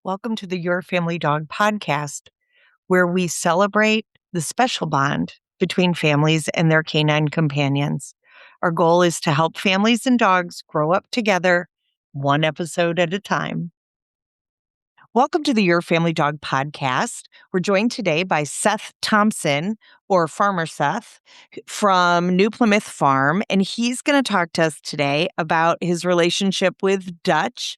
Welcome to the Your Family Dog podcast, where we celebrate the special bond between families and their canine companions. Our goal is to help families and dogs grow up together, one episode at a time. Welcome to the Your Family Dog podcast. We're joined today by Seth Thompson, or Farmer Seth, from New Plymouth Farm, and he's going to talk to us today about his relationship with Dutch.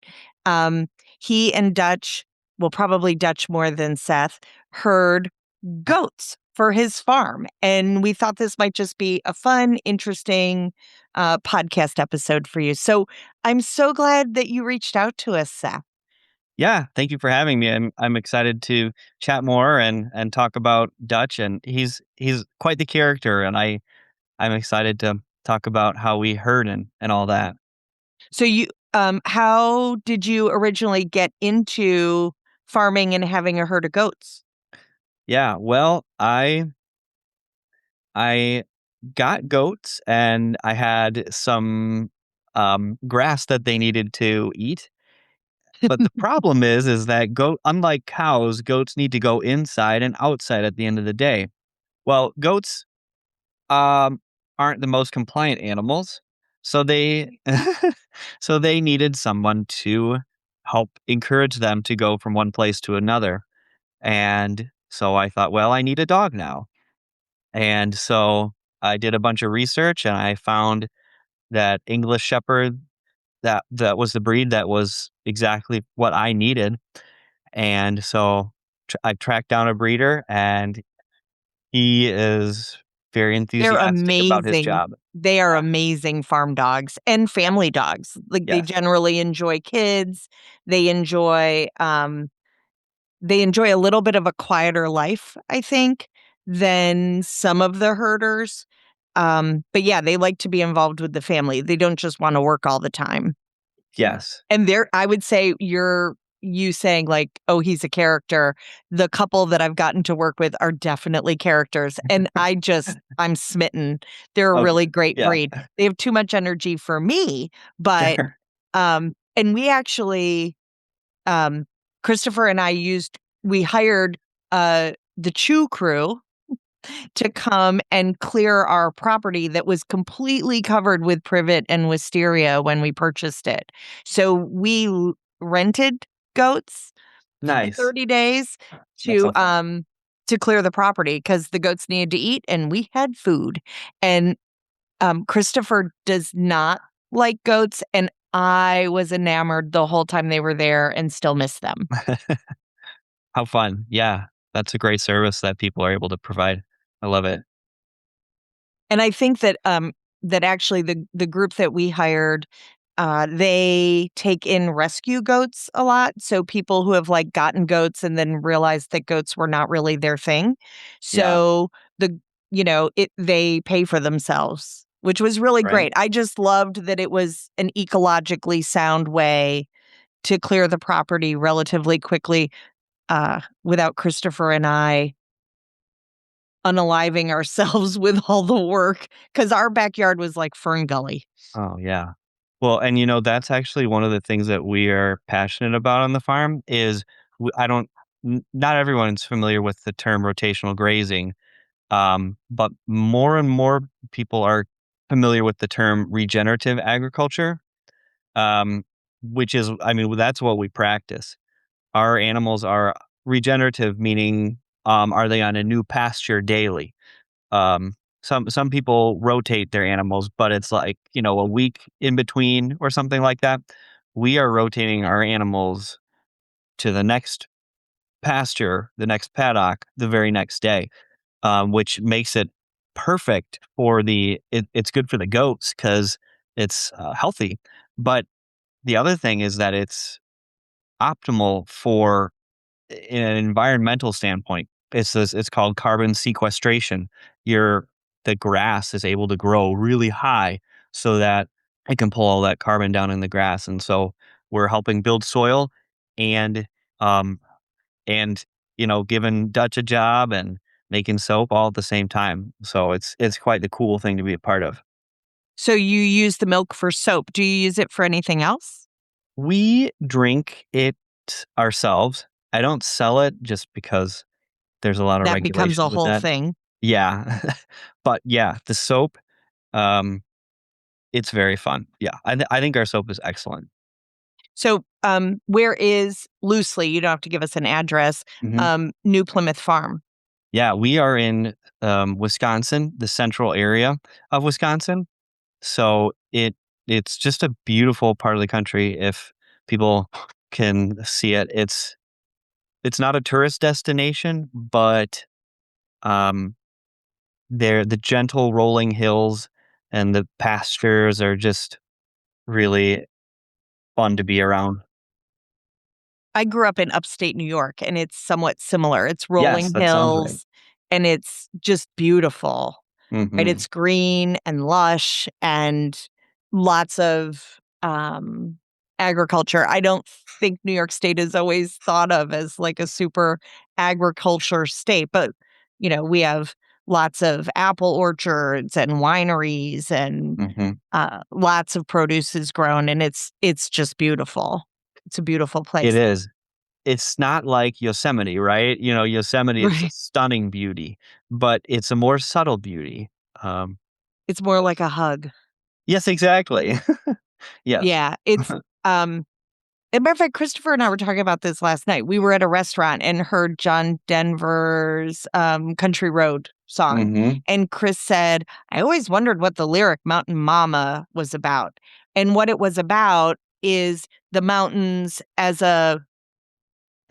He and Dutch, well, probably Dutch more than Seth, herd goats for his farm. And we thought this might just be a fun, interesting podcast episode for you. So I'm so glad that you reached out to us, Seth. Yeah, thank you for having me. I'm excited to chat more and talk about Dutch, and he's quite the character, and I'm excited to talk about how we herd and all that. So how did you originally get into farming and having a herd of goats? Yeah, well, I got goats, and I had some grass that they needed to eat. But the problem is that unlike cows, goats need to go inside and outside at the end of the day. Well, goats um, aren't the most compliant animals, so they so they needed someone to help encourage them to go from one place to another. And so I thought, well, I need a dog now. And so I did a bunch of research and I found that English Shepherd, that was the breed that was exactly what I needed. And so I tracked down a breeder, and he is very They're enthusiastic about his amazing. job. They are Yeah. amazing farm dogs and family dogs. Like they Yes. generally enjoy kids. They enjoy they enjoy a little bit of a quieter life, I think, than some of the herders. But yeah, they like to be involved with the family. They don't just want to work all the time. Yes. And I would say you saying like, oh, he's a character. The couple that I've gotten to work with are definitely characters. And I'm smitten. They're a Oh, really great yeah. breed. They have too much energy for me, but, Sure. and we actually, um, Christopher and we hired, the Chew crew to come and clear our property that was completely covered with privet and wisteria when we purchased it. So rented goats for Nice. 30 days That to sounds fun. clear the property because the goats needed to eat and we had food. And Christopher does not like goats, and I was enamored the whole time they were there and still miss them. How fun. Yeah. That's a great service that people are able to provide. I love it. And I think that that actually the group that we hired, they take in rescue goats a lot. So people who have like gotten goats and then realized that goats were not really their thing. Yeah. So they pay for themselves, which was really Right. great. I just loved that it was an ecologically sound way to clear the property relatively quickly, without Christopher and I unaliving ourselves with all the work because our backyard was like Fern Gully. Oh, yeah. Well, and that's actually one of the things that we are passionate about on the farm is I don't, not everyone's familiar with the term rotational grazing. But more and more people are familiar with the term regenerative agriculture, um, which is, I mean, that's what we practice. Our animals are regenerative, meaning, are they on a new pasture daily? Some people rotate their animals, but it's like, a week in between or something like that. We are rotating our animals to the next pasture, the next paddock, the very next day, which makes it perfect it's good for the goats because it's healthy. But the other thing is that it's optimal for in an environmental standpoint. It's called carbon sequestration. The grass is able to grow really high so that it can pull all that carbon down in the grass. And so we're helping build soil and um and giving Dutch a job and making soap all at the same time. So it's quite the cool thing to be a part of. So you use the milk for soap. Do you use it for anything else? We drink it ourselves. I don't sell it just because there's a lot of That becomes a regulations with whole that. thing. Yeah. But yeah, the soap, um, it's very fun. Yeah, I think our soap is excellent. So, where is loosely, you don't have to give us an address, Mhm. New Plymouth Farm? Yeah, we are in, Wisconsin, the central area of Wisconsin, so it's just a beautiful part of the country if people can see it. It's not a tourist destination, but, um, the gentle rolling hills and the pastures are just really fun to be around. I grew up in upstate New York, and it's somewhat similar. It's Yes, rolling that sounds right. hills, and it's just beautiful, right? Mhm, It's green and lush and lots of, agriculture. I don't think New York State is always thought of as, like, a super agriculture state, but, we have lots of apple orchards and wineries and, mhm. lots of produce is grown, and it's just beautiful. It's a beautiful It place. is. It's not like Yosemite, right? Yosemite is a Right. stunning beauty, but it's a more subtle beauty. Um, It's more like a hug. yes, exactly. Yes. Yeah, it's, as a matter of fact, Christopher and I were talking about this last night. We were at a restaurant and heard John Denver's, Country Road song, Mhm. and Chris said, "I always wondered what the lyric Mountain Mama was about." And what it was about is the mountains as a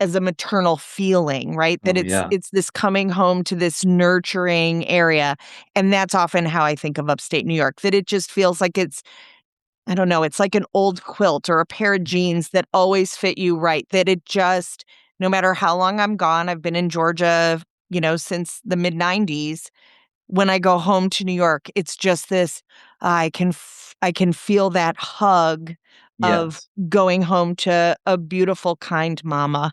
maternal feeling, right? That Oh, it's yeah. it's this coming home to this nurturing area, and that's often how I think of upstate New York, that it just feels like it's I don't know, it's like an old quilt or a pair of jeans that always fit you right, that it just no matter how long I'm gone, I've been in Georgia, since the mid-90s. When I go home to New York, it's just this I can feel that hug of Yes. going home to a beautiful, kind mama.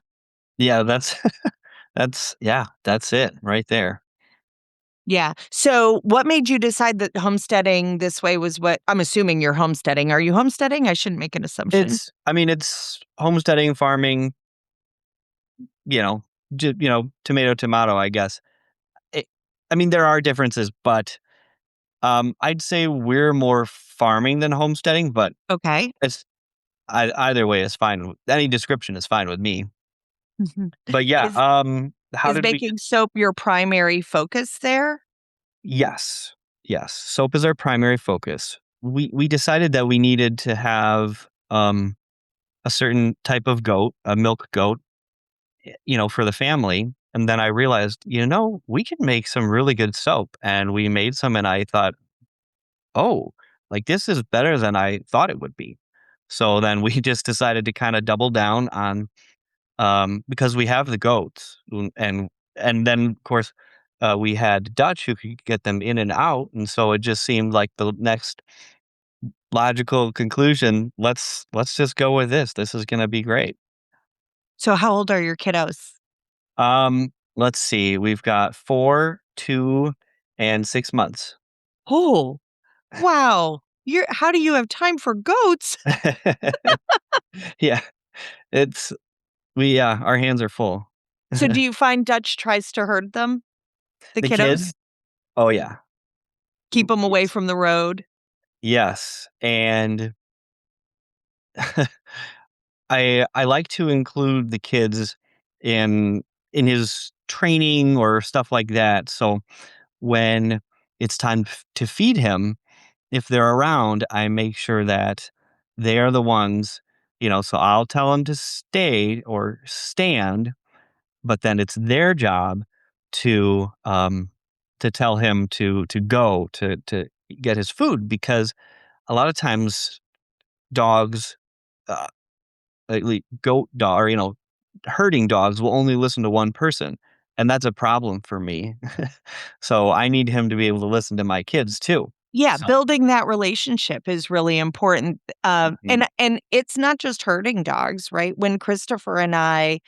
Yeah, that's that's it right there. Yeah. So, what made you decide that homesteading this way was what I'm assuming you're homesteading. Are you homesteading? I shouldn't make an assumption. It's homesteading, farming, you know, tomato, tomato, I guess. It I mean, there are differences, but, I'd say we're more farming than homesteading, but Okay. it's either way is fine. Any description is fine with me. Mhm. But yeah, Is how is did we making soap your primary focus there? Yes. Yes. Soap is our primary focus. We decided that we needed to have, a certain type of goat, a milk goat, for the family, and then I realized, we could make some really good soap, and we made some, and I thought, "Oh, like, this is better than I thought it would be." So then we just decided to kinda double down on because we have the goats, and then, of course, we had Dutch who could get them in and out, and so it just seemed like the next logical conclusion, let's just go with this. This is gonna be great. So, how old are your kiddos? Let's see, we've got 4, 2, and 6 months. Oh, wow. How do you have time for goats? Yeah, it's our hands are full. So, do you find Dutch tries to herd them, the The kiddos? kids? Oh, yeah. Keep them away Yes. from the road? Yes, and I like to include the kids in his training or stuff like that. So when it's time to feed him, if they're around, I make sure that they are the ones, so I'll tell them to stay or stand, but then it's their job to tell him to go to get his food because a lot of times dogs uh, goat dog or herding dogs will only listen to one person, and that's a problem for me. So I need him to be able to listen to my kids too. Yeah, So building that relationship is really important, mhm. and it's not just herding dogs, right? When Christopher and I,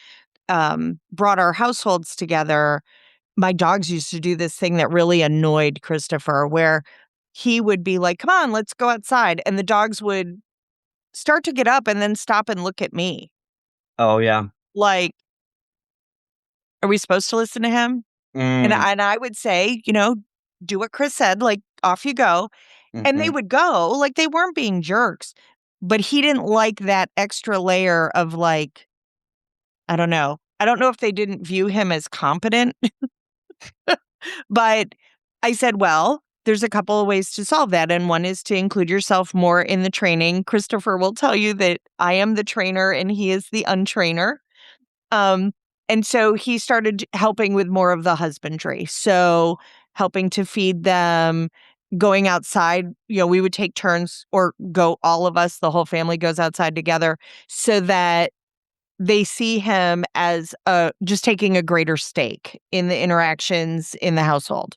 brought our households together, my dogs used to do this thing that really annoyed Christopher, where he would be like, "Come on, let's go outside," and the dogs would start to get up and then stop and look at me. Oh, yeah. Like, are we supposed to listen to him? Mm, And I would say, do what Chris said, like, off you go. And they mhm. would go, like, they weren't being jerks, but he didn't like that extra layer of, like, I don't know. I don't know if they didn't view him as competent, but I said, well, there's a couple of ways to solve that. And one is to include yourself more in the training. Christopher will tell you that I am the trainer and he is the untrainer. Um, and so he started helping with more of the husbandry. So helping to feed them, going outside, we would take turns or go all of us, the whole family goes outside together so that they see him as just taking a greater stake in the interactions in the household.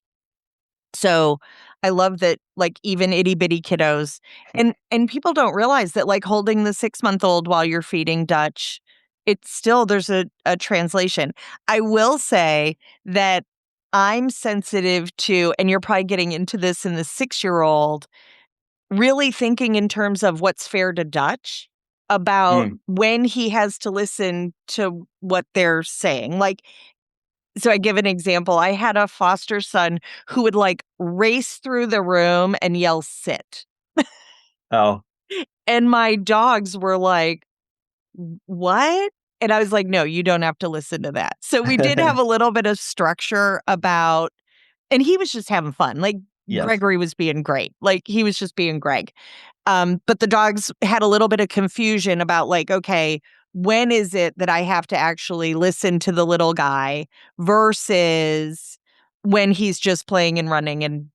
So I love that, like, even itty bitty kiddos and people don't realize that, like, holding the 6-month-old while you're feeding Dutch, it's still there's a translation. I will say that I'm sensitive to, and you're probably getting into this in the 6-year-old, really thinking in terms of what's fair to Dutch about Mm. when he has to listen to what they're saying. Like, so I give an example. I had a foster son who would, like, race through the room and yell, "Sit." Oh. And my dogs were like, "What?" And I was like, "No, you don't have to listen to that." So we did have a little bit of structure about, and he was just having fun. Like, Yes. Gregory was being great. Like, he was just being Greg. But the dogs had a little bit of confusion about, like, okay, when is it that I have to actually listen to the little guy versus when he's just playing and running and,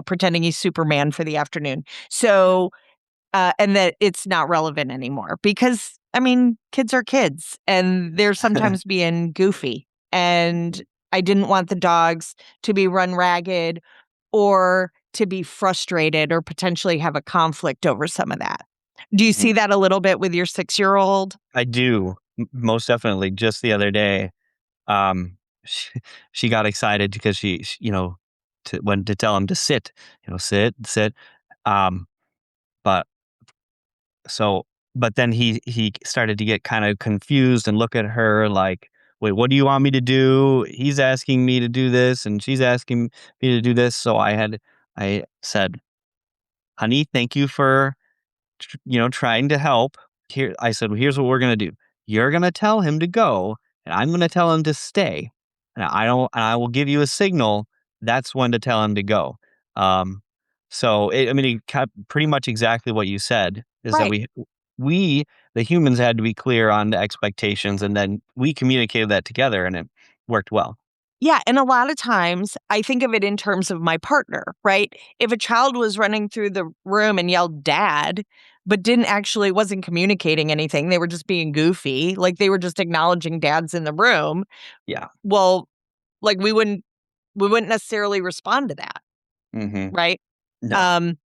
pretending he's Superman for the afternoon. So, and that it's not relevant anymore because, I mean, kids are kids and they're sometimes being goofy. And I didn't want the dogs to be run ragged or to be frustrated or potentially have a conflict over some of that. Do you Mhm. see that a little bit with your 6-year-old? I do, most definitely. Just the other day, um, she got excited because to tell him to sit, sit, sit. Um, but so, but then he started to get kind of confused and look at her like, wait, what do you want me to do? He's asking me to do this, and she's asking me to do this. So I said, honey, thank you for trying to help. Here, I said, well, here's what we're gonna do. You're gonna tell him to go, and I'm gonna tell him to stay. And I will give you a signal. That's when to tell him to go. Um, I mean, it kept pretty much exactly what you said is that Right. we, the humans, had to be clear on the expectations, and then we communicated that together, and it worked well. Yeah, and a lot of times I think of it in terms of my partner, right? If a child was running through the room and yelled dad, but wasn't communicating anything, they were just being goofy, like they were just acknowledging dad's in the room. Yeah. Well, like we wouldn't necessarily respond to that, Hmm. right? No. Um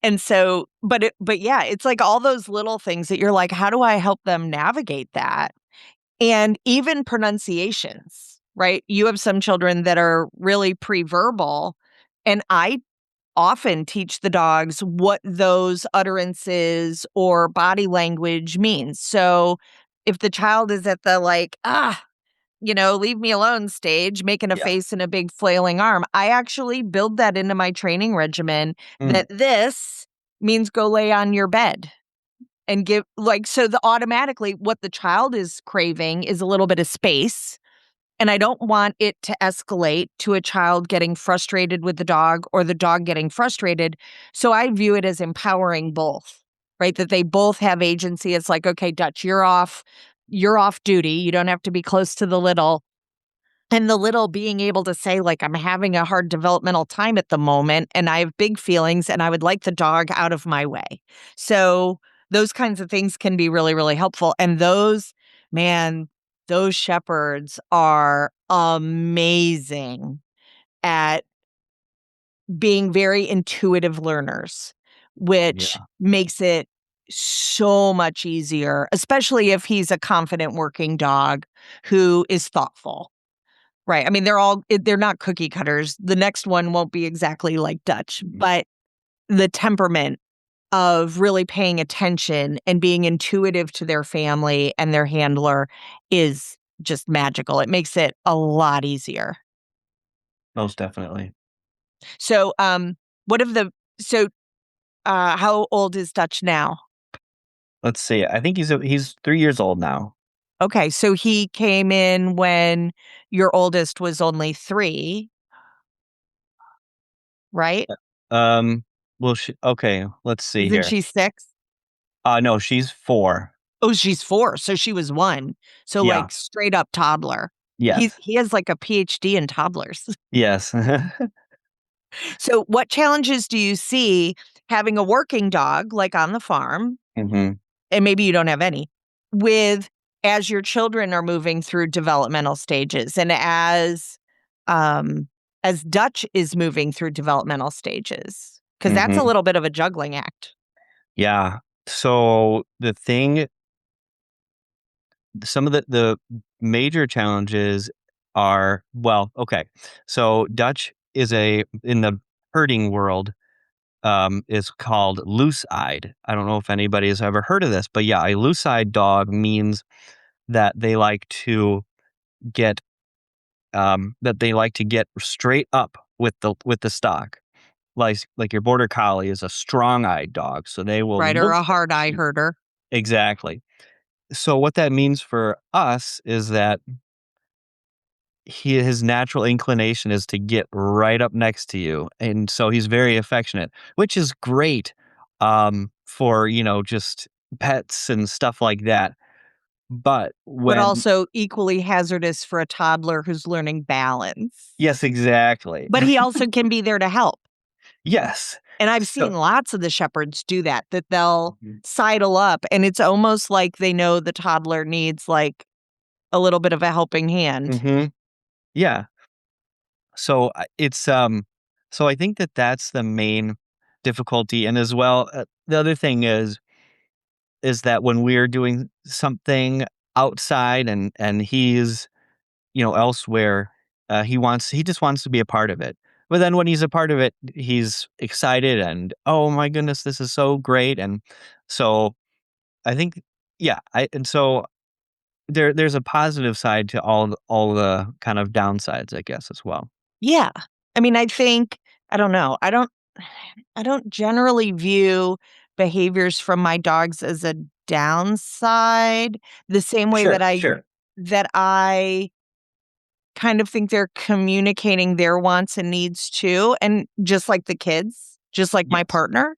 and so but yeah, it's like all those little things that you're like, how do I help them navigate that? And even pronunciations, right? You have some children that are really pre-verbal, and I often teach the dogs what those utterances or body language means. So if the child is at the, like, leave me alone stage, making a Yeah. face and a big flailing arm, I actually build that into my training regimen Mm. that this means go lay on your bed and give, like, so the automatically what the child is craving is a little bit of space, and I don't want it to escalate to a child getting frustrated with the dog or the dog getting frustrated, so I view it as empowering both, right? That they both have agency. It's like, "Okay, Dutch, you're off duty, you don't have to be close to the little." And the little being able to say, like, "I'm having a hard developmental time at the moment, and I have big feelings, and I would like the dog out of my way." So, those kinds of things can be really, really helpful, and man, those shepherds are amazing at being very intuitive learners, which Yeah. makes it so much easier, especially if he's a confident working dog who is thoughtful. Right. I mean, they're not cookie cutters. The next one won't be exactly like Dutch, but the temperament of really paying attention and being intuitive to their family and their handler is just magical. It makes it a lot easier. Most definitely. So, what of the so how old is Dutch now? Let's see. I think he's 3 years old now. Okay, so he came in when your oldest was only 3, right? Um, well, okay, let's see Isn't here. she 6? No, she's 4. Oh, she's 4, so she was 1. So, Yeah. like, straight up toddler. He Yes. he has, like, a PhD in toddlers. Yes. So, what challenges do you see having a working dog, like, on the farm, Mhm. and maybe you don't have any, with as your children are moving through developmental stages and as Dutch is moving through developmental stages? Because that's a Mhm. little bit of a juggling act. Yeah. So, some of the major challenges are, well, okay. So, Dutch is in the herding world, is called loose-eyed. I don't know if anybody has ever heard of this, but yeah, a loose-eyed dog means that they like to get straight up with the stock. Like your border collie is a strong-eyed dog, so they will Right, or look a at hard eye you. herder. Exactly. So what that means for us is that his natural inclination is to get right up next to you, and so he's very affectionate, which is great, for, just pets and stuff like that. But But when also equally hazardous for a toddler who's learning balance. Yes, exactly. But he also can be there to help. Yes. And I've So seen lots of the shepherds do that, that they'll Mhm. sidle up, and it's almost like they know the toddler needs, like, a little bit of a helping hand. Mhm. Yeah. So, so I think that that's the main difficulty, and as well, the other thing is that when we're doing something outside and he's, elsewhere, he just wants to be a part of it. But then when he's a part of it, he's excited and, "Oh my goodness, this is so great," and so I think yeah, I and so there's a positive side to all the kind of downsides, I guess, as well. Yeah. I mean, I think I don't know. I don't generally view behaviors from my dogs as a downside the same way that Sure, I sure. that I kind of think they're communicating their wants and needs too, and just like the kids, just like my Yes, partner,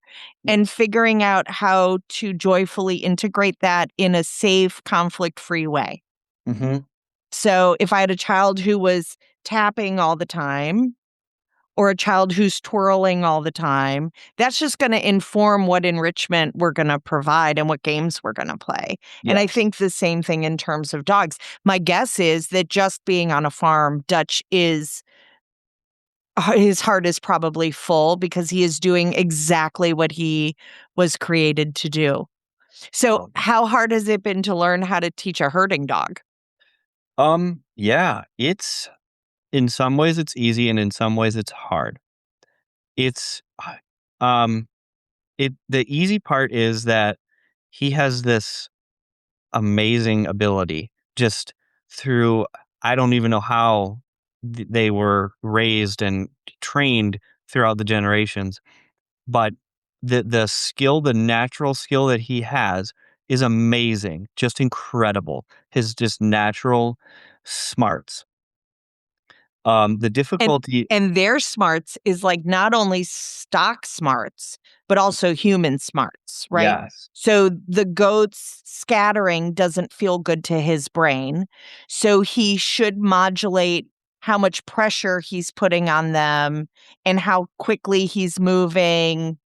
and yes. figuring out how to joyfully integrate that in a safe, conflict-free way. Mhm. So, if I had a child who was tapping all the time or a child who's twirling all the time, that's just gonna inform what enrichment we're gonna provide and what games we're gonna play. And I Yes. think the same thing in terms of dogs. My guess is that just being on a farm, Dutch is his heart is probably full because he is doing exactly what he was created to do. So, Oh, yeah. how hard has it been to learn how to teach a herding dog? Yeah, it's in some ways it's easy and in some ways it's hard. It's um the easy part is that he has this amazing ability just through I don't even know how they were raised and trained throughout the generations, but the natural skill that he has is amazing, just incredible. His just natural smarts. The And difficulty and their smarts is, like, not only stock smarts, but also human smarts, right? Yes. So, the goats scattering doesn't feel good to his brain, so he should modulate how much pressure he's putting on them and how quickly he's moving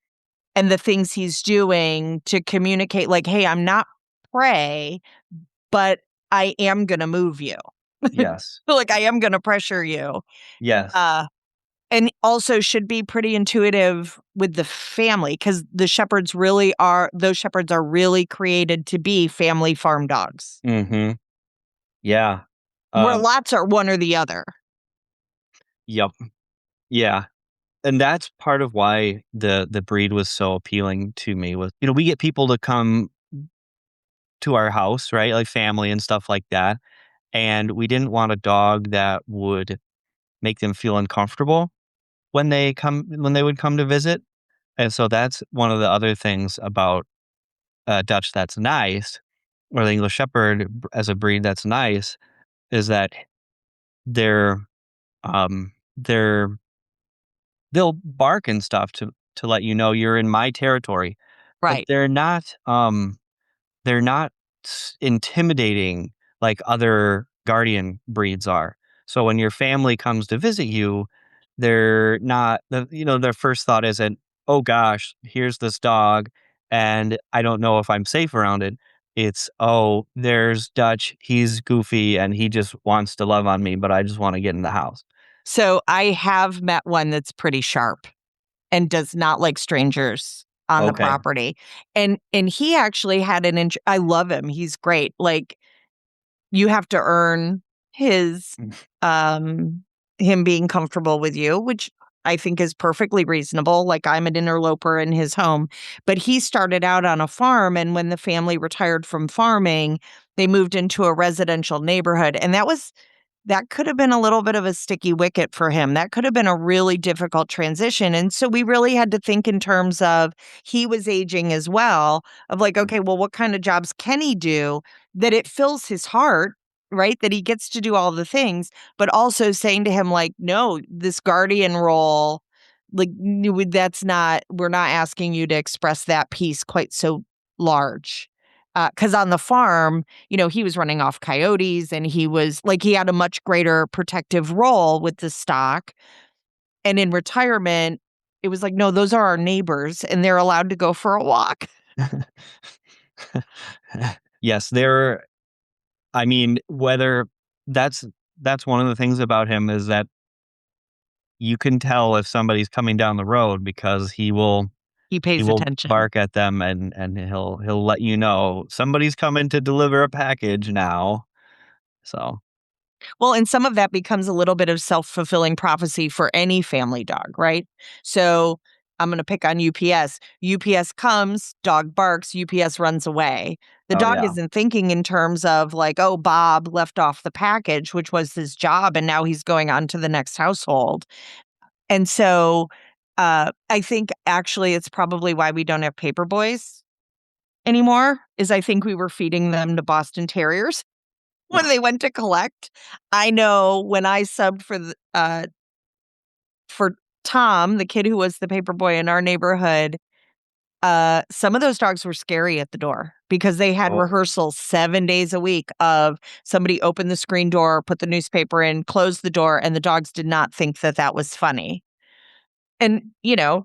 and the things he's doing to communicate, like, "Hey, I'm not prey, but I am gonna move you." Yes. Like, I am gonna pressure you. Yes. Uh and also should be pretty intuitive with the family because those shepherds are really created to be family farm dogs, Mhm. Yeah. where Um, lots are one or the other. yep. Yeah. and that's part of why the breed was so appealing to me was, we get people to come to our house, right? Like family and stuff like that. And we didn't want a dog that would make them feel uncomfortable when they would come to visit. And so that's one of the other things about Dutch that's nice, or the English Shepherd as a breed that's nice, is that they're they're they'll bark and stuff to let you know you're in my territory, but Right. they're not intimidating like other guardian breeds are. So when your family comes to visit you, they're not, their first thought isn't, oh gosh, here's this dog and I don't know if I'm safe around it. It's, oh, there's Dutch. He's goofy and he just wants to love on me, but I just want to get in the house. So I have met one that's pretty sharp and does not like strangers on the Okay. property. And he actually had I love him. He's great. Like you have to earn his um him being comfortable with you, which I think is perfectly reasonable. Like I'm an interloper in his home, but he started out on a farm, and when the family retired from farming, they moved into a residential neighborhood, and that could have been a little bit of a sticky wicket for him. That could have been a really difficult transition. And so we really had to think in terms of he was aging as well, of like, okay, well, what kind of jobs can he do that it fills his heart, right? That he gets to do all the things, but also saying to him, like, no, this guardian role, like, we're not asking you to express that piece quite so large. Because on the farm, he was running off coyotes and he had a much greater protective role with the stock. And in retirement, it was like, no, those are our neighbors and they're allowed to go for a walk. Yes, I mean, whether that's that's one of the things about him is that you can tell if somebody's coming down the road because He he pays will attention. bark at them and he'll let you know somebody's coming to deliver a package now. So, Well, and some of that becomes a little bit of self-fulfilling prophecy for any family dog, right? So I'm going to pick on UPS. UPS comes, dog barks, UPS runs away. The oh dog yeah. isn't thinking in terms of like, oh, Bob left off the package, which was his job, and now he's going on to the next household. And so I think actually it's probably why we don't have paper boys anymore, is I think we were feeding them to Boston Terriers when they went to collect. I know when I subbed for Tom, the kid who was the paper boy in our neighborhood, some of those dogs were scary at the door because they had Oh, rehearsals 7 days a week of somebody open the screen door, put the newspaper in, close the door, and the dogs did not think that that was funny. And,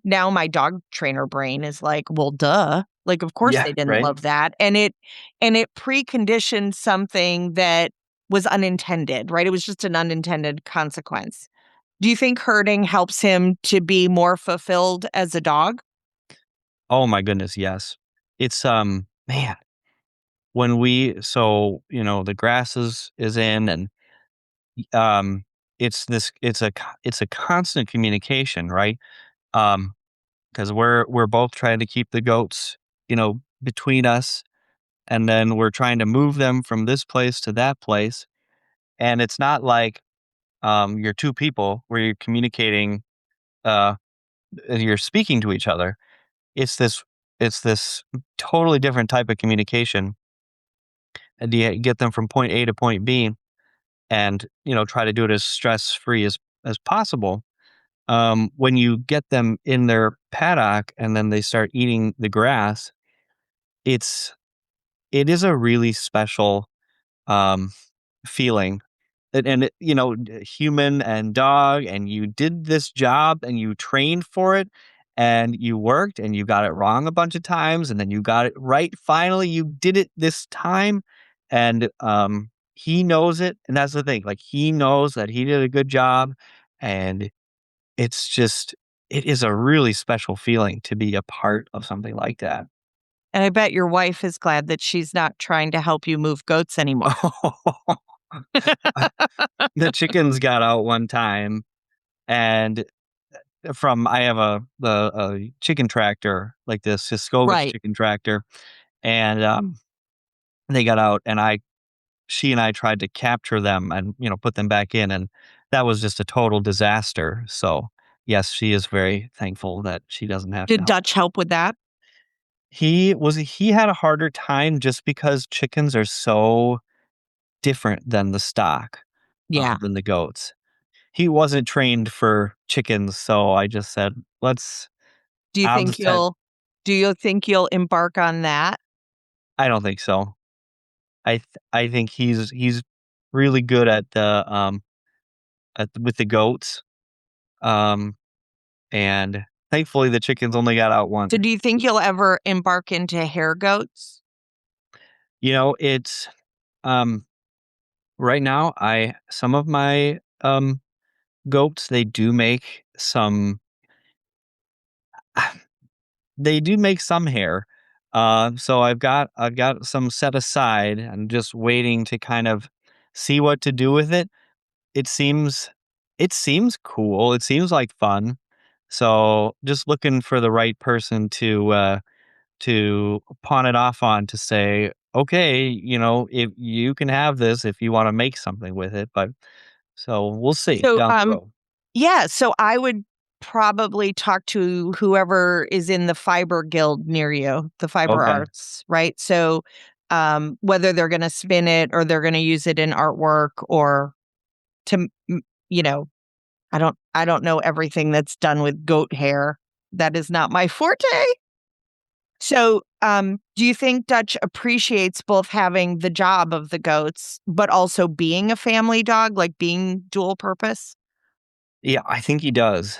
now my dog trainer brain is like, well, duh. Like, of course yeah, they didn't right. love that. And it preconditioned something that was unintended, right? It was just an unintended consequence. Do you think herding helps him to be more fulfilled as a dog? Oh my goodness, yes. It's man, the grass is in and um it's a constant communication, right? Um because we're both trying to keep the goats, between us, and then we're trying to move them from this place to that place. And it's not like you're two people where you're communicating, uh, you're speaking to each other. It's this it's this totally different type of communication, and you get them from point A to point B, and try to do it as stress free as possible. When you get them in their paddock and then they start eating the grass, it's it is a really special um, feeling. Human and dog, and you did this job and you trained for it and you worked and you got it wrong a bunch of times and then you got it right. Finally, you did it this time. And he knows it. And that's the thing. Like he knows that he did a good job. And it's just, it is a really special feeling to be a part of something like that. And I bet your wife is glad that she's not trying to help you move goats anymore. The chickens got out one time and from I have a chicken tractor, like this Syscovich Right. chicken tractor, and, they got out, and I she and I tried to capture them and, put them back in, and that was just a total disaster, so, yes, she is very thankful that she doesn't have to Did help. Dutch help with that? He had a harder time just because chickens are so different than the stock, Yeah. than the goats. He wasn't trained for chickens, so I just said, "Let's." Do you I'll think just set you'll embark on that? I don't think so. I think he's really good at with the goats, um, and thankfully the chickens only got out once. So do you think you'll ever embark into hair goats? It's, um right now, I some of my, goats, they do make some hair, so I've got some set aside. I'm just waiting to kind of see what to do with it. It seems it seems cool, it seems like fun, so just looking for the right person to pawn it off on to say, "Okay, if you can have this if you wanna make something with it," but so we'll see So, down the road. yeah, so I would probably talk to whoever is in the fiber guild near you, the fiber Okay. arts, right? So, whether they're gonna spin it or they're gonna use it in artwork or to, you know, I don't know everything that's done with goat hair. That is not my forte. So, do you think Dutch appreciates both having the job of the goats, but also being a family dog, like being dual purpose? Yeah, I think he does.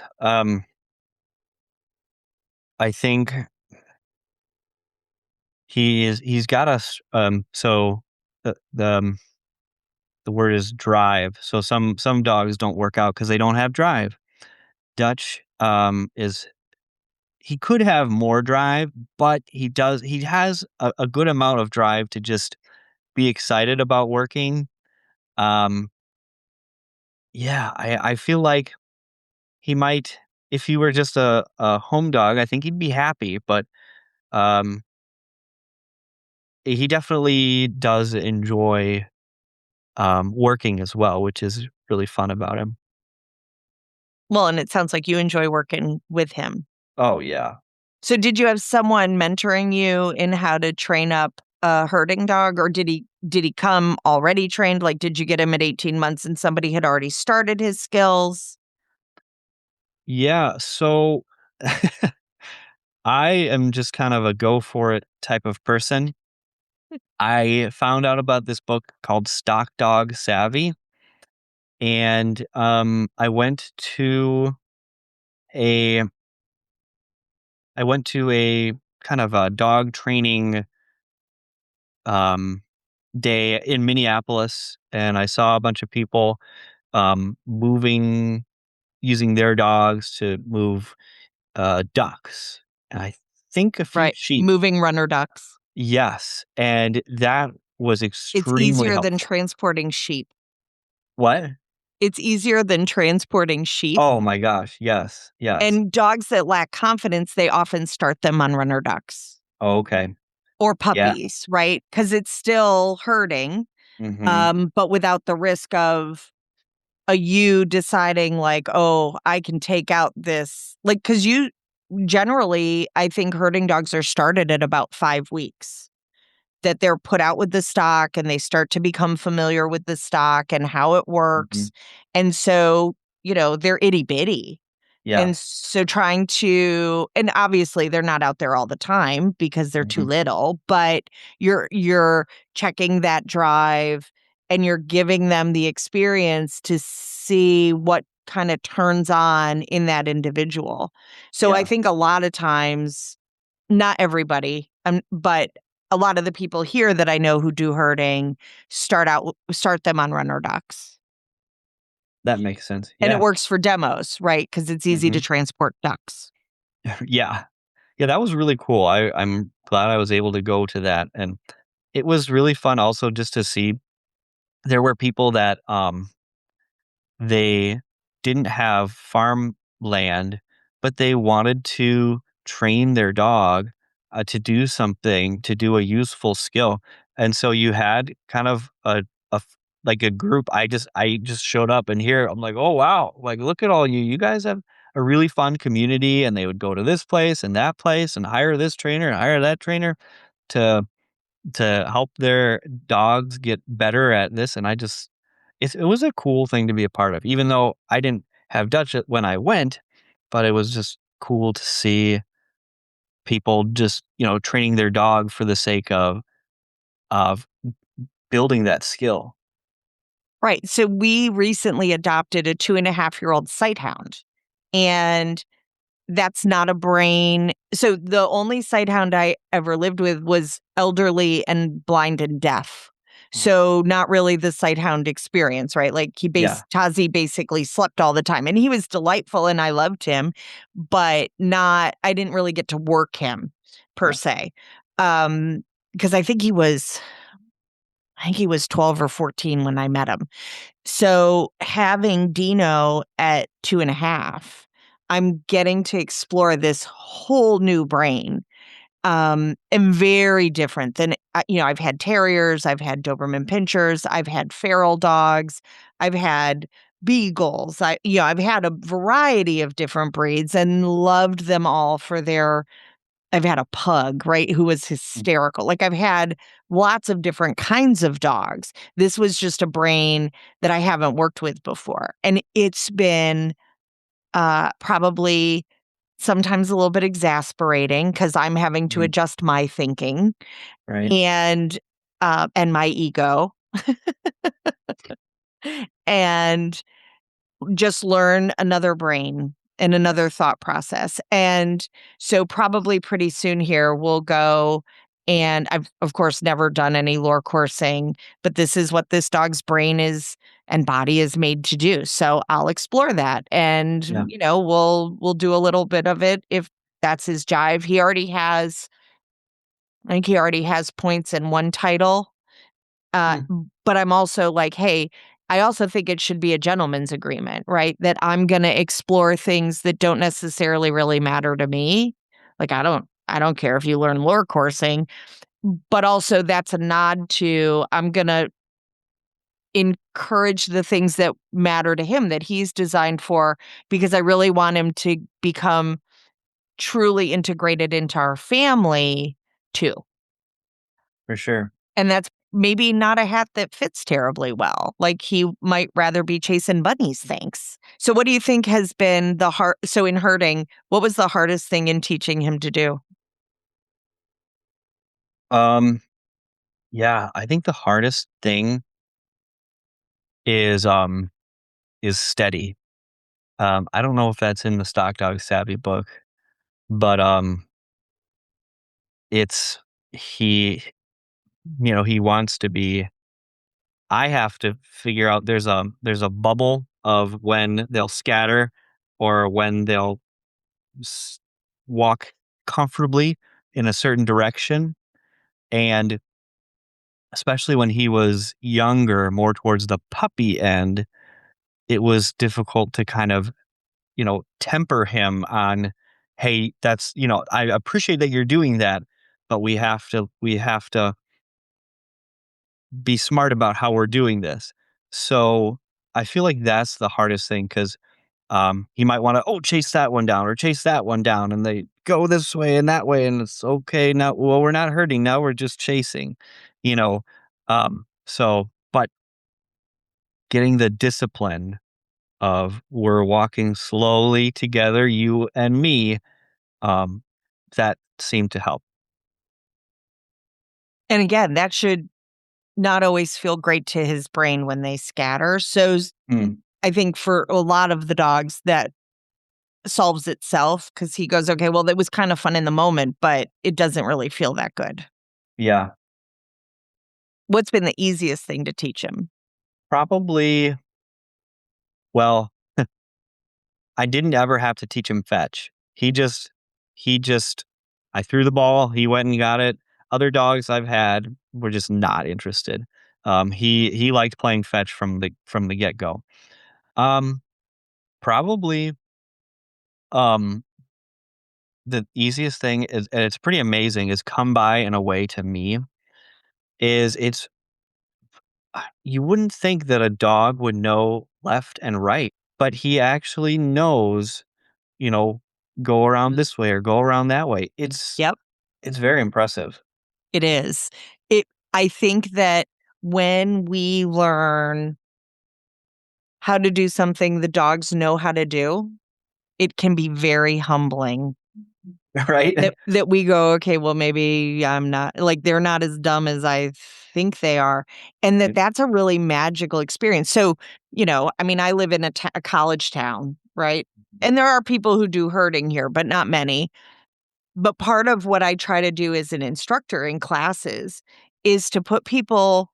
I think he's got us, so the word is drive. So some dogs don't work out because they don't have drive. Dutch, is he could have more drive, but he has a good amount of drive to just be excited about working. Um, yeah, I feel like he might if he were just a home dog, I think he'd be happy, but, um, he definitely does enjoy, working as well, which is really fun about him. Well, and it sounds like you enjoy working with him. Oh, yeah. So did you have someone mentoring you in how to train up a herding dog, or did he come already trained? Like, did you get him at 18 months and somebody had already started his skills? Yeah, so I am just kind of a go for it type of person. I found out about this book called Stock Dog Savvy, and, a I went to a kind of a dog training, um, day in Minneapolis, and I saw a bunch of people, moving using their dogs to move, ducks, and I think a few Right. sheep. Moving runner ducks. Yes, and that was It's extremely easier than helpful. transporting sheep. What? It's easier than transporting sheep. Oh my gosh, yes, yes. And dogs that lack confidence, they often start them on runner ducks Oh, okay. or Yeah. puppies, right? Because it's still herding, Mhm, but without the risk of a you deciding like, "Oh, I can take out this," like, because you generally, I think herding dogs are started at about 5 weeks, that they're put out with the stock and they start to become familiar with the stock and how it mhm. works, and so, they're itty bitty. And Yes. so trying to, and obviously they're not out there all the time because they're too Mhm, little, but you're checking that drive and you're giving them the experience to see what kind of turns on in that individual. So I yeah. think a lot of times, not everybody, but a lot of the people here that I know who do herding start them on runner ducks. That makes sense, And it yeah. works for demos, right? Because it's easy to Mhm. transport ducks. Yeah. Yeah, that was really cool. I'm glad I was able to go to that, and it was really fun also just to see there were people that, they didn't have farm land, but they wanted to train their dog to do something, to do a useful skill. And so you had kind of like a group. I just showed up and here I'm like, oh wow, like look at all you. You guys have a really fun community, and they would go to this place and that place and hire this trainer and hire that trainer to help their dogs get better at this. And it was a cool thing to be a part of, even though I didn't have Dutch when I went, but it was just cool to see people just, training their dog for the sake of building that skill. Right. So we recently adopted a 2.5-year-old sight hound. And that's not a brain. So the only sighthound I ever lived with was elderly and blind and deaf. Mm. So not really the sighthound experience, right? Like Yeah. Tazi basically slept all the time, and he was delightful and I loved him, but I didn't really get to work him per Yeah. se. Because I think he was 12 or 14 when I met him. So having Dino at 2.5, I'm getting to explore this whole new brain, and very different than, I've had terriers, I've had Doberman Pinschers, I've had feral dogs, I've had beagles. I've had a variety of different breeds and loved them all for their I've had a pug, right, who was Mm. hysterical. Like, I've had lots of different kinds of dogs. This was just a brain that I haven't worked with before, and it's been, probably sometimes a little bit exasperating because 'cause I'm having to Mhm. adjust my thinking Right. and my ego, and just learn another brain and another thought process. And so probably pretty soon here we'll go, and I've of course never done any lore coursing, but this is what this dog's brain is and body is made to do. So I'll explore that, and Yeah. we'll do a little bit of it if that's his jive. I think he already has points in one title. Mm. But I'm also like, hey, I also think it should be a gentleman's agreement, right? That I'm going to explore things that don't necessarily really matter to me. Like I don't care if you learn lore coursing, but also that's a nod to I'm going to encourage the things that matter to him that he's designed for, because I really want him to become truly integrated into our family too. For sure. And that's maybe not a hat that fits terribly well. Like, he might rather be chasing bunnies, thanks. So what do you think has been in herding, what was the hardest thing in teaching him to do? Um, yeah, I think the hardest thing is, is steady. I don't know if that's in the Stock Dog Savvy book, but, it's he he wants to be. I have to figure out there's a bubble of when they'll scatter or when they'll s walk comfortably in a certain direction, and especially when he was younger, more towards the puppy end, it was difficult to kind of, temper him on, "Hey, I appreciate that you're doing that, but we have to be smart about how we're doing this." So, I feel like that's the hardest thing because he might wanna, "Oh, chase that one down or chase that one down," and they go this way and that way, and it's, "Okay, now well, we're not hurting, now we're just chasing," you know? But getting the discipline of we're walking slowly together, you and me, um, that seemed to help. And again, that should not always feel great to his brain when they scatter. Mm, I think for a lot of the dogs that solves itself because he goes, okay, well, that was kind of fun in the moment, but it doesn't really feel that good. yeah. What's been the easiest thing to teach him? Probably well, I didn't ever have to teach him fetch. He just I threw the ball, he went and got it. Other dogs I've had were just not interested. He liked playing fetch from the get-go. Um, probably, the easiest thing is, and it's pretty amazing, is come by in a way to me is it's you wouldn't think that a dog would know left and right, but he actually knows, you know, go around this way or go around that way. Yep, It's very impressive. it is. I think that when we learn how to do something the dogs know how to do, it can be very humbling. Right? That we go, "Okay, well, maybe I'm not like, they're not as dumb as I think they are," and that's a really magical experience. So, I mean, I live in a college town, right? And there are people who do herding here, but not many. But part of what I try to do as an instructor in classes is to put people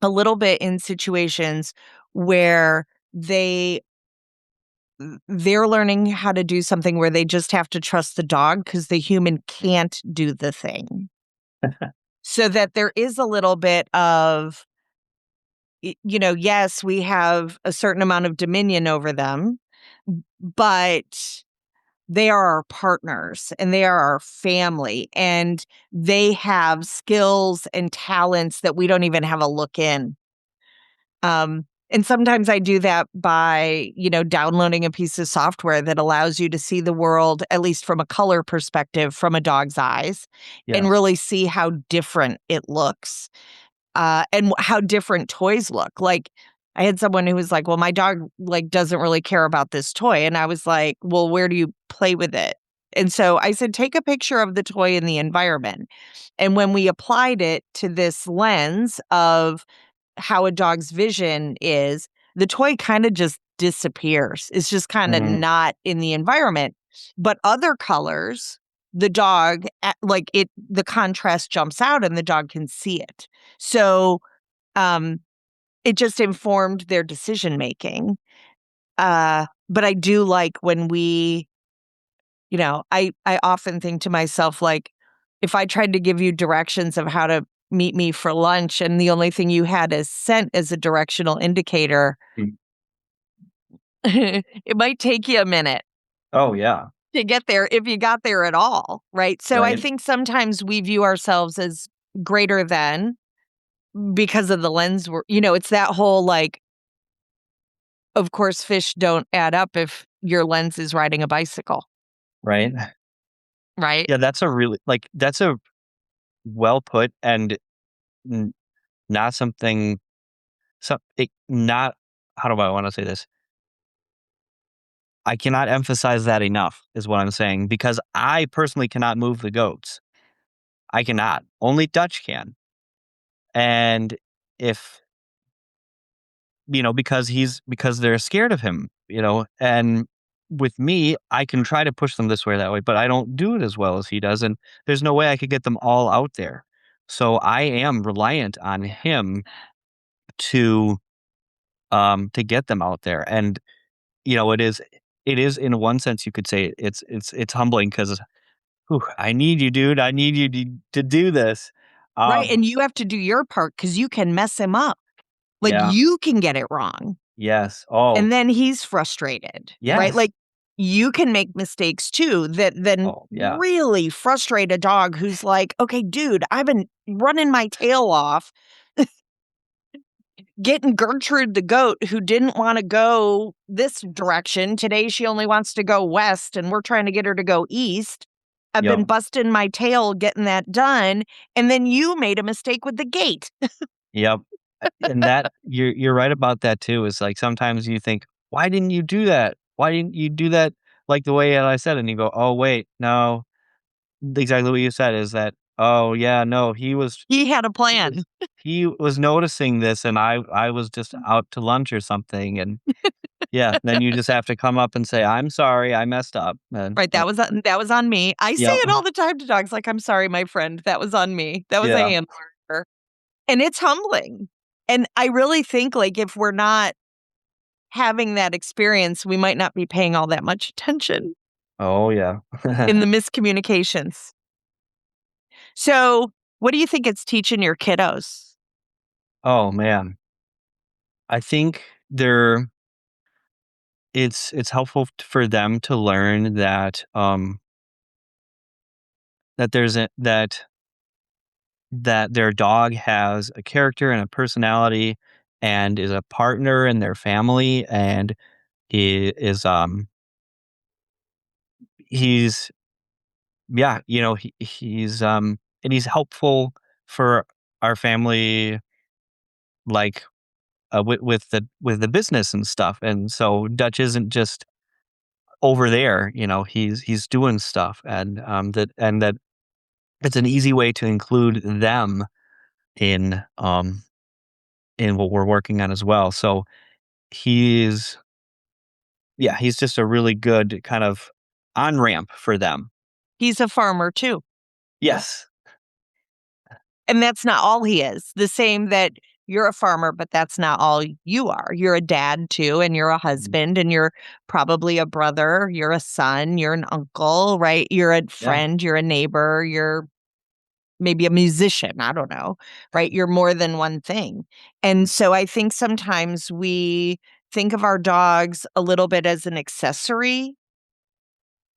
a little bit in situations where they they're learning how to do something where they just have to trust the dog because the human can't do the thing. So that there is a little bit of, yes, we have a certain amount of dominion over them, but they are our partners and they are our family and they have skills and talents that we don't even have a look in. And sometimes I do that by, downloading a piece of software that allows you to see the world, at least from a color perspective, from a dog's eyes, and Yes. really see how different it looks, and how different toys look. Like, I had someone who was like, "Well, my dog like doesn't really care about this toy," and I was like, "Well, where do you play with it?" And so I said, "Take a picture of the toy in the environment." And when we applied it to this lens of how a dog's vision is, the toy kinda just disappears. It's just kinda Mhm. not in the environment. But other colors, the dog like, the contrast jumps out and the dog can see it. So, um, it just informed their decision making. But I do like when I often think to myself, like, if I tried to give you directions of how to meet me for lunch and the only thing you had is scent as a directional indicator, Mm. it might take you a minute Oh, yeah. to get there if you got there at all, right? So I Right? think sometimes we view ourselves as greater than because of the lens it's that whole like, of course, fish don't add up if your lens is riding a bicycle, Right? right? Yeah, that's a really that's a well put and n not something not how do I wanna say this? I cannot emphasize that enough is what I'm saying, because I personally cannot move the goats. I cannot. Only Dutch can. And if because they're scared of him, and with me, I can try to push them this way or that way, but I don't do it as well as he does, and there's no way I could get them all out there. So I am reliant on him to to get them out there. And it is in one sense you could say it's humbling because I need you, dude. I need you to do this. Right, Um, and you have to do your part because you can mess him up. Like, yeah. you can get it wrong, Yes. Oh, and then he's frustrated, right? yes. Like, you can make mistakes too that then Oh, yeah. really frustrate a dog who's like, "Okay, dude, I've been running my tail off, getting Gertrude the goat who didn't wanna go this direction. Today, she only wants to go west, and we're trying to get her to go east. I've been Yep. busting my tail getting that done, and then you made a mistake with the gate." Yep. And that you're right about that too, is like sometimes you think, "Why didn't you do that? Why didn't you do that like the way that I said?" And you go, "Oh, wait, no." Exactly what you said is that, "Oh, yeah, no, He had a he plan. was he was noticing this and I was just out to lunch or something." And yeah, then you just have to come up and say, "I'm sorry, I messed up." And Right, that was on me. I say yep. it all the time to dogs, like, "I'm sorry, my friend, that was on me. That was a Yeah. handler." And it's humbling. And I really think, like, if we're not having that experience, we might not be paying all that much attention Oh, yeah. in the miscommunications. So, what do you think it's teaching your kiddos? Oh, man. I think it's helpful for them to learn that, that there's a that their dog has a character and a personality and is a partner in their family, and he is, he's yeah, and he's helpful for our family, like, with the business and stuff, and so Dutch isn't just over there, he's doing stuff, and, that it's an easy way to include them in, in what we're working on as well, so he's he's just a really good kind of on-ramp for them. He's a farmer too. Yes. And that's not all he is. The same that you're a farmer, but that's not all you are. You're a dad too, and you're a Mhm. husband, and you're probably a brother, you're a son, you're an uncle, right? You're a Yeah. friend, you're a neighbor, you're maybe a musician, I don't know, right? You're more than one thing. And so I think sometimes we think of our dogs a little bit as an accessory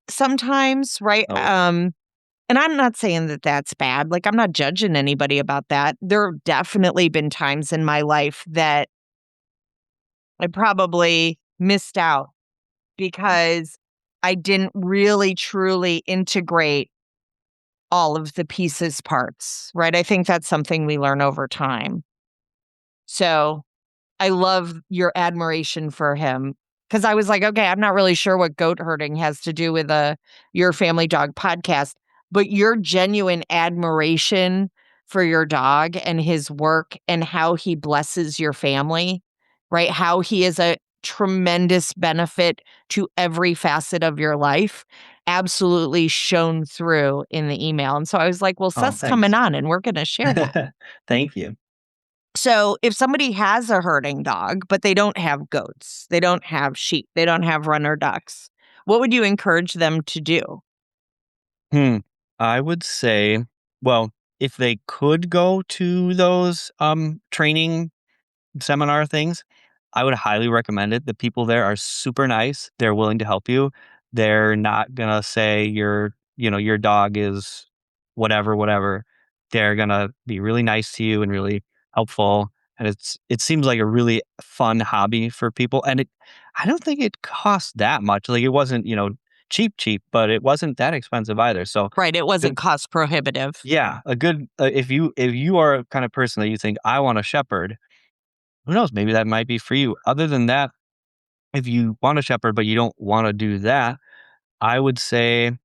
sometimes, right? Oh, And I'm not saying that that's bad. Like, I'm not judging anybody about that. There have definitely been times in my life that I probably missed out because I didn't really truly integrate all of the pieces parts, right? I think that's something we learn over time. So I love your admiration for him because I was like, okay, I'm not really sure what goat herding has to do with your family dog podcast, but your genuine admiration for your dog and his work and how he blesses your family, right? How he is a tremendous benefit to every facet of your life absolutely shone through in the email. And so I was like, well, oh, Seth's coming thanks. on and we're going to share that. Thank you. So if somebody has a herding dog, but they don't have goats, they don't have sheep, they don't have runner ducks, what would you encourage them to do? Hmm. I would say, well, if they could go to those, training seminar things, I would highly recommend it. The people there are super nice. They're willing to help you. They're not gonna say your dog is whatever, whatever. They're gonna be really nice to you and really helpful. And it seems like a really fun hobby for people. And I don't think it costs that much. Like it wasn't, cheap, cheap, but it wasn't that expensive either. So Right, it wasn't good, cost prohibitive. yeah, a good if you are a kind of person that you think I want a shepherd, who knows? Maybe that might be for you. Other than that, if you want a shepherd, but you don't want to do that, I would say,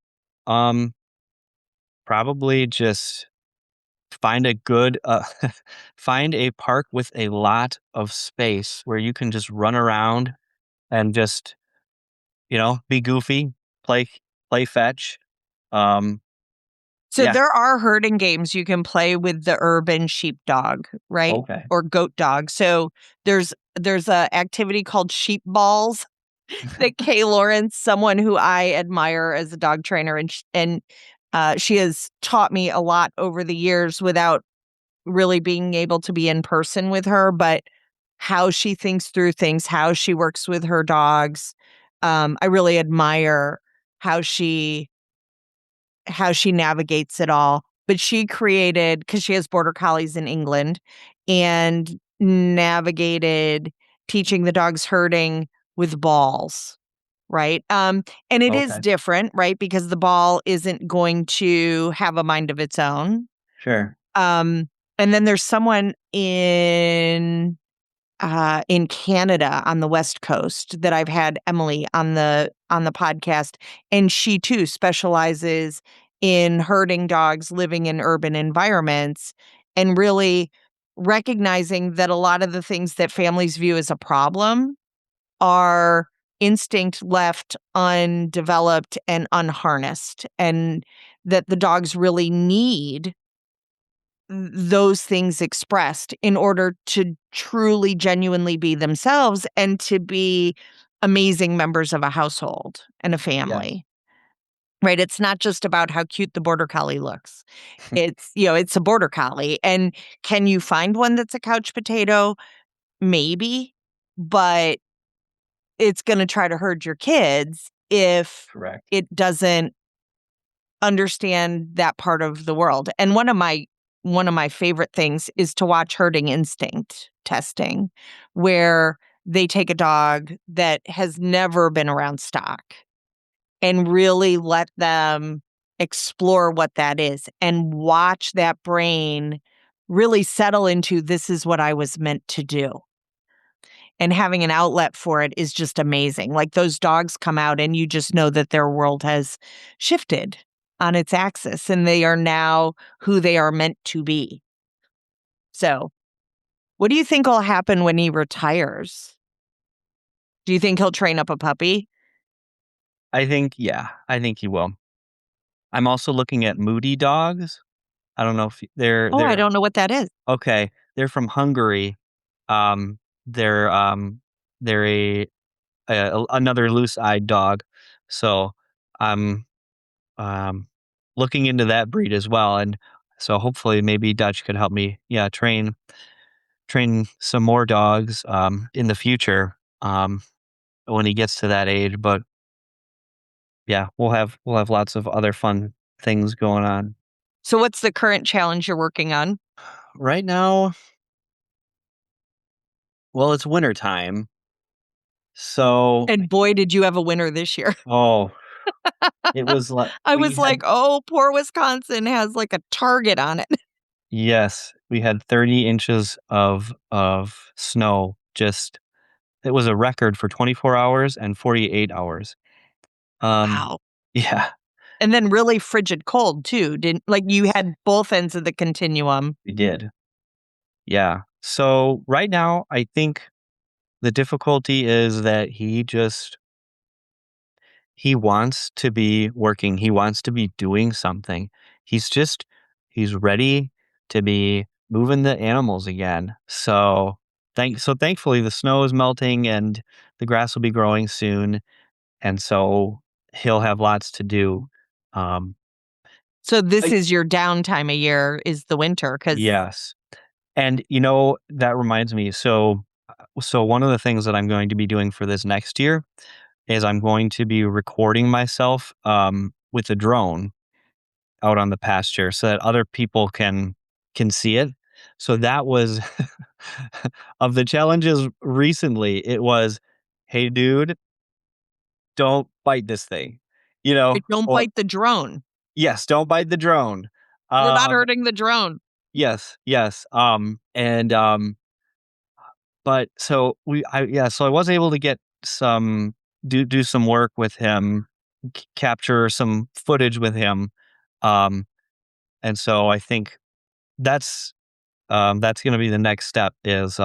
um, probably just find a good, find a park with a lot of space where you can just run around and just, be goofy, play, play fetch. Um, So yeah. there are herding games you can play with the urban sheepdog, right? Okay. Or goat dog. So there's a activity called sheep balls that Kay Lawrence, someone who I admire as a dog trainer, and she has taught me a lot over the years without really being able to be in person with her, but how she thinks through things, how she works with her dogs. I really admire how she how she navigates it all. But she created because she has border collies in England and navigated teaching the dogs herding with balls. Right. And it is Okay. different, right? Because the ball isn't going to have a mind of its own. Sure. Um, and then there's someone in Canada on the West Coast that I've had Emily on the podcast, and she too specializes in herding dogs living in urban environments and really recognizing that a lot of the things that families view as a problem are instinct left undeveloped and unharnessed, and that the dogs really need those things expressed in order to truly genuinely be themselves and to be amazing members of a household and a Yeah. family. Right? It's not just about how cute the border collie looks. It's a border collie, and can you find one that's a couch potato? Maybe, but it's going to try to herd your kids if Correct. it doesn't understand that part of the world. And one of my favorite things is to watch herding instinct testing, where they take a dog that has never been around stock and really let them explore what that is and watch that brain really settle into, this is what I was meant to do. And having an outlet for it is just amazing. Like, those dogs come out and you just know that their world has shifted on its axis and they are now who they are meant to be. So, what do you think will happen when he retires? Do you think he'll train up a puppy? I think he will. I'm also looking at moody dogs. I don't know if Oh, I don't know what that is. okay. They're from Hungary. Um, they're they're another loose-eyed dog. So I'm um looking into that breed as well, and so hopefully maybe Dutch could help me, yeah, train some more dogs in the future when he gets to that age. But yeah, we'll have lots of other fun things going on. So, what's the current challenge you're working on? Right now, well, it's winter time. So, And boy, did you have a winner this year. oh, it was like I we was had like, oh, poor Wisconsin has like a target on it. yes, we had 30 inches of snow. Just it was a record for 24 hours and 48 hours. Um, Wow. yeah, And then really frigid cold too. Didn't like you had both ends of the continuum. we did. Yeah. So right now, I think the difficulty is that he wants to be working. He wants to be doing something. He's just he's ready to be moving the animals again. So thankfully the snow is melting and the grass will be growing soon, and so he'll have lots to do. Um So this I, is your downtime a year is the winter because yes. And that reminds me. So one of the things that I'm going to be doing for this next year is I'm going to be recording myself with a drone out on the pasture so that other people can see it. So that was of the challenges recently, it was, "Hey dude, don't bite this thing." don't Or bite the drone. yes, don't bite the drone. We're not Um, hurting the drone. yes, yes. But so so I was able to get some do some work with him, capture some footage with him. Um, and so I think that's that's going to be the next step is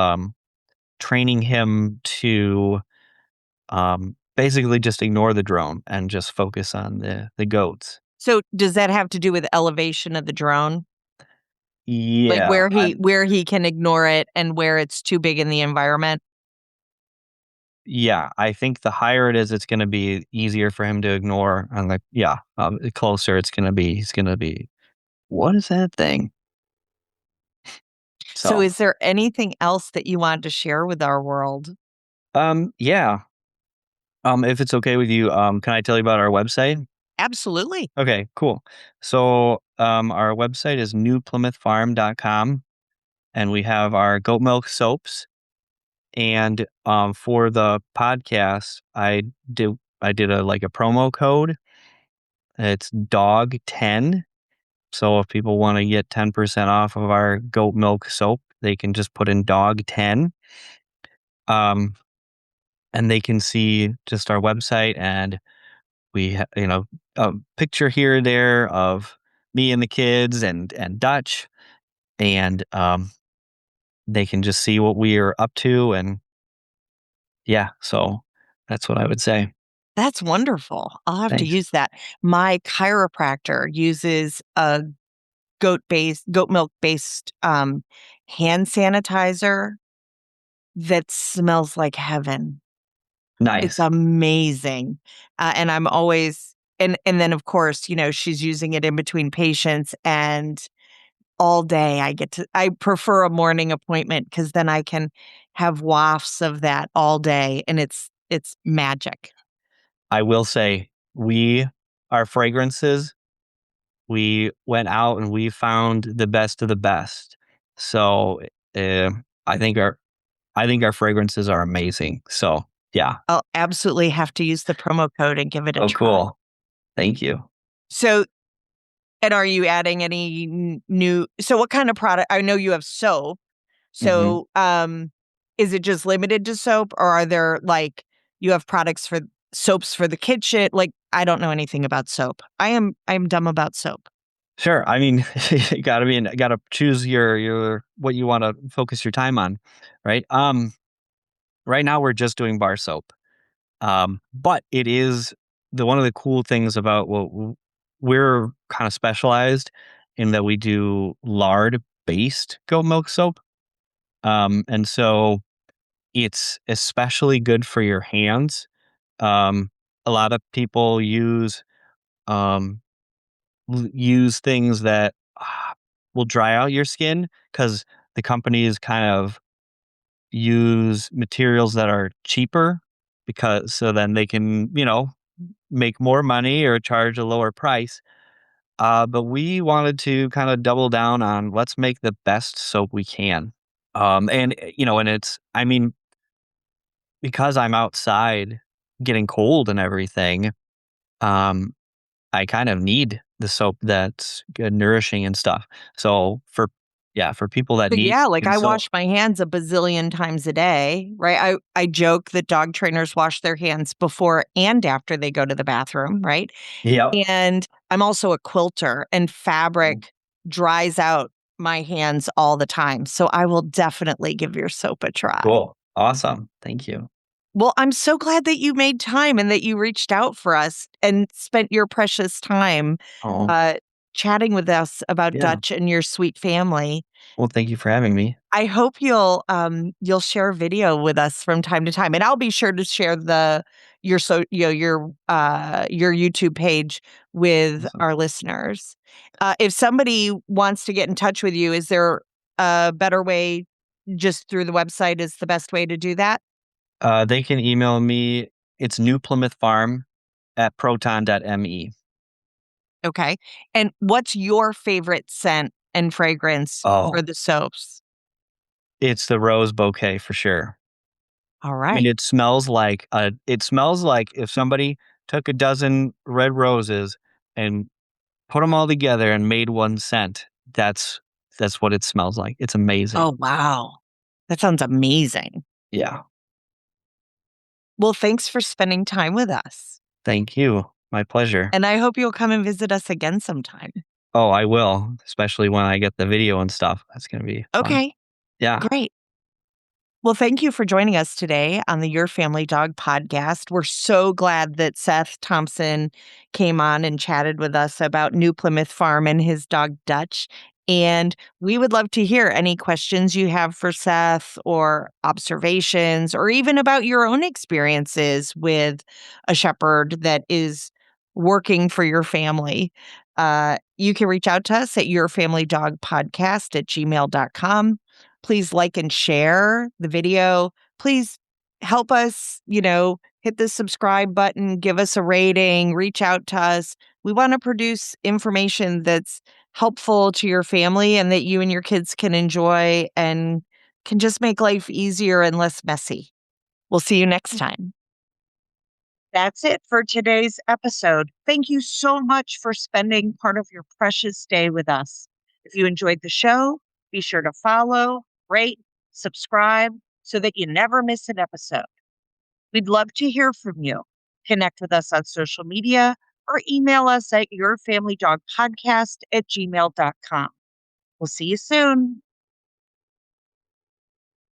training him to basically just ignore the drone and just focus on the goats. So does that have to do with elevation of the drone? Like Yeah, where he can ignore it and where it's too big in the environment? yeah. I think the higher it is, it's going to be easier for him to ignore. And like, yeah, the closer it's going to be, he's going to be. What is that thing? So So, is there anything else that you want to share with our world? yeah. If it's okay with you, can I tell you about our website? Absolutely. Okay, cool. So, our website is newplymouthfarm.com, and we have our goat milk soaps. And for the podcast, I did a promo code. It's dog 10. So if people want to get 10% off of our goat milk soap, they can just put in dog 10. Um, and they can see just our website, and a picture here and there of me and the kids and Dutch, and they can just see what we are up to, and yeah, so that's what I would say. That's wonderful. I'll have to Thanks. use that. My chiropractor uses a goat milk based hand sanitizer that smells like heaven. It's Nice. amazing. And I'm always and then of course, she's using it in between patients and all day I prefer a morning appointment because then I can have wafts of that all day and it's magic. I will say we our fragrances. we went out and we found the best of the best. So, uh, I think our fragrances are amazing. So, yeah. I'll absolutely have to use the promo code and give it a Oh, try. cool. Thank you. So, and are you adding any new? So, what kind of product? I know you have soap. Mhm. So, is it just limited to soap, or are there like you have products for soaps for the kitchen? Like, I don't know anything about soap. I'm dumb about soap. Sure. I mean, you gotta choose your what you wanna focus your time on, right? Right now we're just doing bar soap. But it is the one of the cool things about we're kind of specialized in that we do lard-based goat milk soap. And so it's especially good for your hands. A lot of people um, use things that will dry out your skin because the companies kind of use materials that are cheaper because so then they can, make more money or charge a lower price. But we wanted to kind of double down on let's make the best soap we can. And it's, I mean, because I'm outside getting cold and everything, um, I kind of need the soap that's good, nourishing and stuff. So yeah, for people that But need yeah, like good I soap. wash my hands a bazillion times a day, right? I joke that dog trainers wash their hands before and after they go to the bathroom, right? Yep. And I'm also a quilter, and Oh, fabric dries out my hands all the time. So I will definitely give your soap a try. cool. Awesome. Thank you. Well, I'm so glad that you made time and that you reached out for us and spent your precious time Oh, uh, chatting with us about yeah. Dutch and your sweet family. Well, thank you for having me. I hope you'll share a video with us from time to time, and I'll be sure to share your YouTube page with Awesome. our listeners. If somebody wants to get in touch with you, is there a better way? Just through the website is the best way to do that. They can email me. It's New Plymouth Farm at proton.me. Okay. And what's your favorite scent and fragrance for Oh, the soaps? it's the rose bouquet for sure. All I mean, right. it smells like if somebody took a dozen red roses and put them all together and made one scent. That's what it smells like. It's amazing. Oh, wow. That sounds amazing. Yeah. Well, thanks for spending time with us. Thank you. My pleasure. And I hope you'll come and visit us again sometime. Oh, I will, especially when I get the video and stuff. That's gonna be fun. Okay, Yeah. great. Well, thank you for joining us today on the Your Family Dog podcast. We're so glad that Seth Thompson came on and chatted with us about New Plymouth Farm and his dog Dutch. And we would love to hear any questions you have for Seth or observations or even about your own experiences with a shepherd that is working for your family. You can reach out to us at yourfamilydogpodcast@gmail.com. Please like and share the video. Please help us, hit the subscribe button, give us a rating, reach out to us. We want to produce information that's helpful to your family and that you and your kids can enjoy and can just make life easier and less messy. We'll see you next time. That's it for today's episode. Thank you so much for spending part of your precious day with us. If you enjoyed the show, be sure to follow, rate, subscribe so that you never miss an episode. We'd love to hear from you. Connect with us on social media or email us at yourfamilydogpodcast@gmail.com. We'll see you soon.